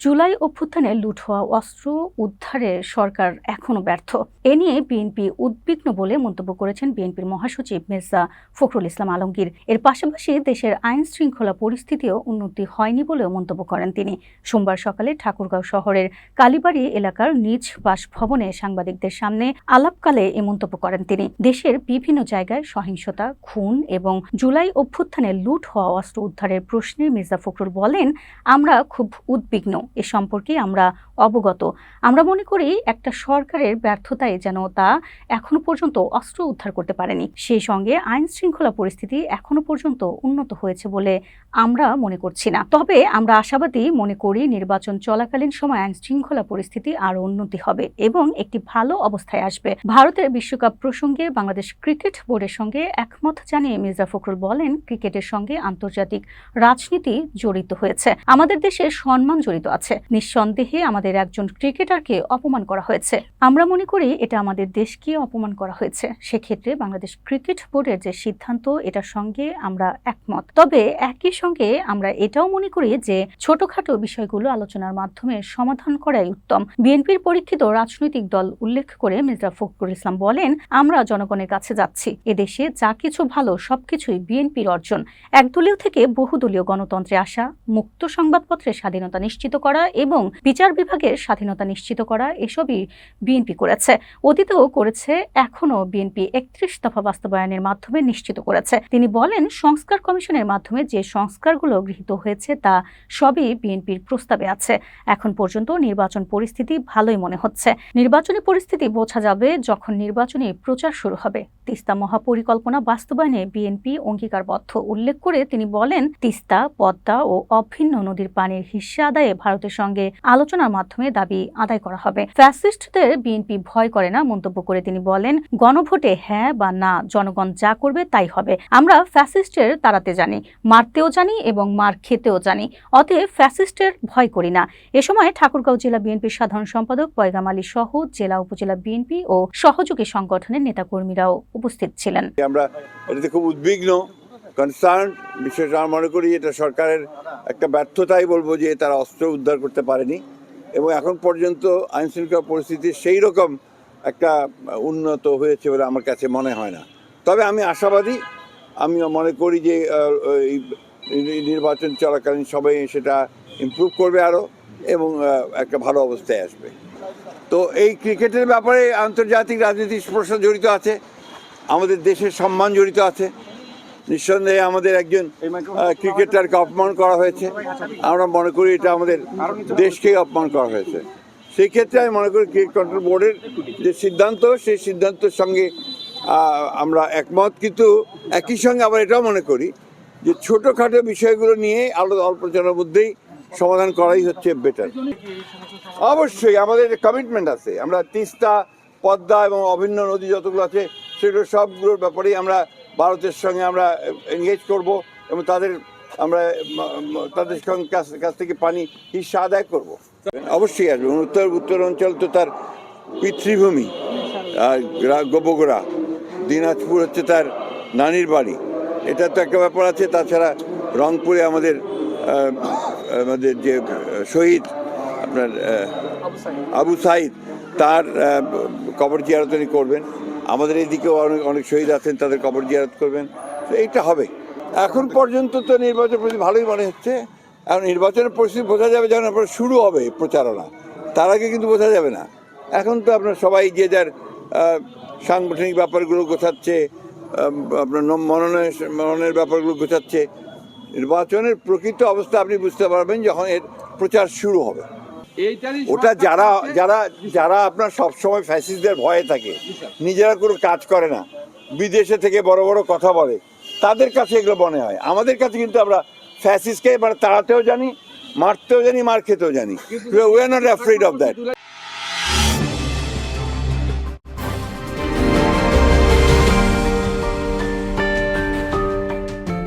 জুলাই অভ্যুত্থানে লুট হওয়া অস্ত্র উদ্ধারে সরকার এখনো ব্যর্থ। এ নিয়ে বিএনপি উদ্বিগ্ন বলে মন্তব্য করেছেন বিএনপির মহাসচিব মির্জা ফখরুল ইসলাম আলমগীর। এর পাশাপাশি দেশের আইন শৃঙ্খলা পরিস্থিতিও উন্নতি হয়নি বলেও মন্তব্য করেন তিনি। সোমবার সকালে ঠাকুরগাঁও শহরের কালীবাড়ি এলাকার নিজ বাসভবনে সাংবাদিকদের সামনে আলাপকালে এ মন্তব্য করেন তিনি। দেশের বিভিন্ন জায়গায় সহিংসতা, খুন এবং জুলাই অভ্যুত্থানে লুট হওয়া অস্ত্র উদ্ধারের প্রশ্নে মির্জা ফখরুল বলেন, আমরা খুব উদ্বিগ্ন, এ সম্পর্কে আমরা অবগত। আমরা মনে করি একটা সরকারের ব্যর্থতায় যেন তা এখনো পর্যন্ত অস্ত্র উদ্ধার করতে পারেনি। সেই সঙ্গে আইন শৃঙ্খলা পরিস্থিতি এখনো পর্যন্ত উন্নত হয়েছে বলে আমরা মনে করছি না। তবে আমরা আশাবাদী, মনে করি নির্বাচন চলাকালীন সময় আইন শৃঙ্খলা পরিস্থিতি আরও উন্নতি হবে এবং একটি ভালো অবস্থায় আসবে। ভারতের বিশ্বকাপ প্রসঙ্গে বাংলাদেশ ক্রিকেট বোর্ডের সঙ্গে একমত জানিয়ে মির্জা ফখরুল বলেন, ক্রিকেটের সঙ্গে আন্তর্জাতিক রাজনীতি জড়িত হয়েছে, আমাদের দেশের সম্মান জড়িত আছে। নিঃসন্দেহে আমাদের একজন ক্রিকেটারকে অপমান করা হয়েছে। আমরা মনে করি এটা আমাদের দেশকে অপমান করা হয়েছে। সেক্ষেত্রে বাংলাদেশ ক্রিকেট বোর্ডের যে সিদ্ধান্ত, এটার সঙ্গে আমরা একমত। তবে একই সঙ্গে আমরা এটাও মনে করি যে ছোটখাটো বিষয়গুলো আলোচনার মাধ্যমে সমাধান করাই উত্তম। বিএনপির পরীক্ষিত রাজনৈতিক দল উল্লেখ করে মির্জা ফখরুল ইসলাম বলেন, আমরা জনগণের কাছে যাচ্ছি। এদেশে যা কিছু ভালো সবকিছুই বিএনপির অর্জন। একদলীয় থেকে বহুদলীয় গণতন্ত্রে আসা, মুক্ত সংবাদপত্রের স্বাধীনতা নিশ্চিত করা এবং বিচার বিভাগের স্বাধীনতা নিশ্চিত করা, এসবই বিএনপি করেছে, অতীতেও করেছে, এখনো বিএনপি ৩১ দফা বাস্তবায়নের মাধ্যমে নিশ্চিত করেছে। তিনি বলেন, সংস্কার কমিশনের মাধ্যমে যে সংস্কারগুলো গৃহীত হয়েছে তা সবই বিএনপির প্রস্তাবে আছে। এখন পর্যন্ত নির্বাচন পরিস্থিতি ভালোই মনে হচ্ছে। নির্বাচনী পরিস্থিতি বোঝা যাবে যখন নির্বাচনী প্রচার শুরু হবে। তিস্তা মহাপরিকল্পনা বাস্তবায়নে বিএনপি অঙ্গীকারবদ্ধ উল্লেখ করে তিনি বলেন, তিস্তা, পদ্মা ও অভিন্ন নদীর পানির হিস্সা আদায়ে ভারতের সঙ্গে আলোচনার মাধ্যমে দাবি আদায় করা হবে। ফ্যাসিস্টদের বিএনপি ভয় করে না মন্তব্য করে তিনি বলেন, গণভোটে হ্যাঁ বা না জনগণ যা করবে তাই হবে। আমরা ফ্যাসিস্টের তাড়াতে জানি, মারতেও জানি এবং মার খেতেও জানি। অতএব ফ্যাসিস্টের ভয় করি না। এ সময় ঠাকুরগাঁও জেলা বিএনপির সাধারণ সম্পাদক পয়গাম আলী সহ জেলা উপজেলা বিএনপি ও সহযোগী সংগঠনের নেতাকর্মীরাও উপস্থিত ছিলেন। আমরা এটাতে খুব উদ্বিগ্ন, কনসার্ন। বিশেষ আমরা মনে করি এটা সরকারের একটা ব্যর্থতাই বলবো যে তারা অস্ত্র উদ্ধার করতে পারেনি এবং এখন পর্যন্ত আইন শৃঙ্খলা পরিস্থিতি সেই রকম একটা উন্নত হয়েছে বলে আমার কাছে মনে হয় না। তবে আমি আশাবাদী, আমি মনে করি যে নির্বাচন চলাকালীন সবাই সেটা ইমপ্রুভ করবে আরও এবং একটা ভালো অবস্থায় আসবে। তো এই ক্রিকেটের ব্যাপারে আন্তর্জাতিক রাজনীতির প্রশ্ন জড়িত আছে, আমাদের দেশের সম্মান জড়িত আছে। নিঃসন্দেহে আমাদের একজন ক্রিকেটারকে অপমান করা হয়েছে। আমরা মনে করি এটা আমাদের দেশকেই অপমান করা হয়েছে। সেই ক্ষেত্রে আমি মনে করি ক্রিকেট কন্ট্রোল বোর্ডের যে সিদ্ধান্ত, সেই সিদ্ধান্তের সঙ্গে আমরা একমত, কিন্তু একই সঙ্গে আবার এটাও মনে করি যে ছোটোখাটো বিষয়গুলো নিয়ে অল্প জনের মধ্যেই সমাধান করাই হচ্ছে বেটার। অবশ্যই আমাদের কমিটমেন্ট আছে, আমরা তিস্তা, পদ্মা এবং অভিন্ন নদী যতগুলো আছে সেগুলো সবগুলোর ব্যাপারেই আমরা ভারতের সঙ্গে আমরা এনগেজ করব এবং আমরা তাদের কাছ থেকে পানি হিস্সা আদায় করব। অবশ্যই আসবে। উত্তরাঞ্চল তো তার পিতৃভূমি, বগুড়া, দিনাজপুর হচ্ছে তার নানির বাড়ি, এটা তো একটা ব্যাপার আছে। তাছাড়া রংপুরে আমাদের যে শহীদ আপনার আবু সাইদ, তার কবর জিয়ারত তিনি করবেন। আমাদের এইদিকেও অনেক শহীদ আছেন, তাদের কবর জিয়ারত করবেন। তো এইটা হবে। এখন পর্যন্ত তো নির্বাচন পরিস্থিতি ভালোই মনে হচ্ছে। এখন নির্বাচনের পরিস্থিতি বোঝা যাবে যখন আপনার শুরু হবে প্রচারণা, তার আগে কিন্তু বোঝা যাবে না। এখন তো আপনার সবাই যে যার সাংগঠনিক ব্যাপারগুলো গোছাচ্ছে, আপনার মননের ব্যাপারগুলো গোছাচ্ছে। নির্বাচনের প্রকৃত অবস্থা আপনি বুঝতে পারবেন যখন এর প্রচার শুরু হবে। ওটা যারা আপনার সবসময় ফ্যাসিস্টদের ভয়ে থাকে, নিজেরা কোনো কাজ করে না, বিদেশে থেকে বড় বড় কথা বলে, তাদের কাছে এগুলো মনে হয়। আমাদের কাছে কিন্তু আমরা ফ্যাসিস্টকে তাড়াতেও জানি, মারতেও জানি, মার খেতেও জানি। We are not afraid of that.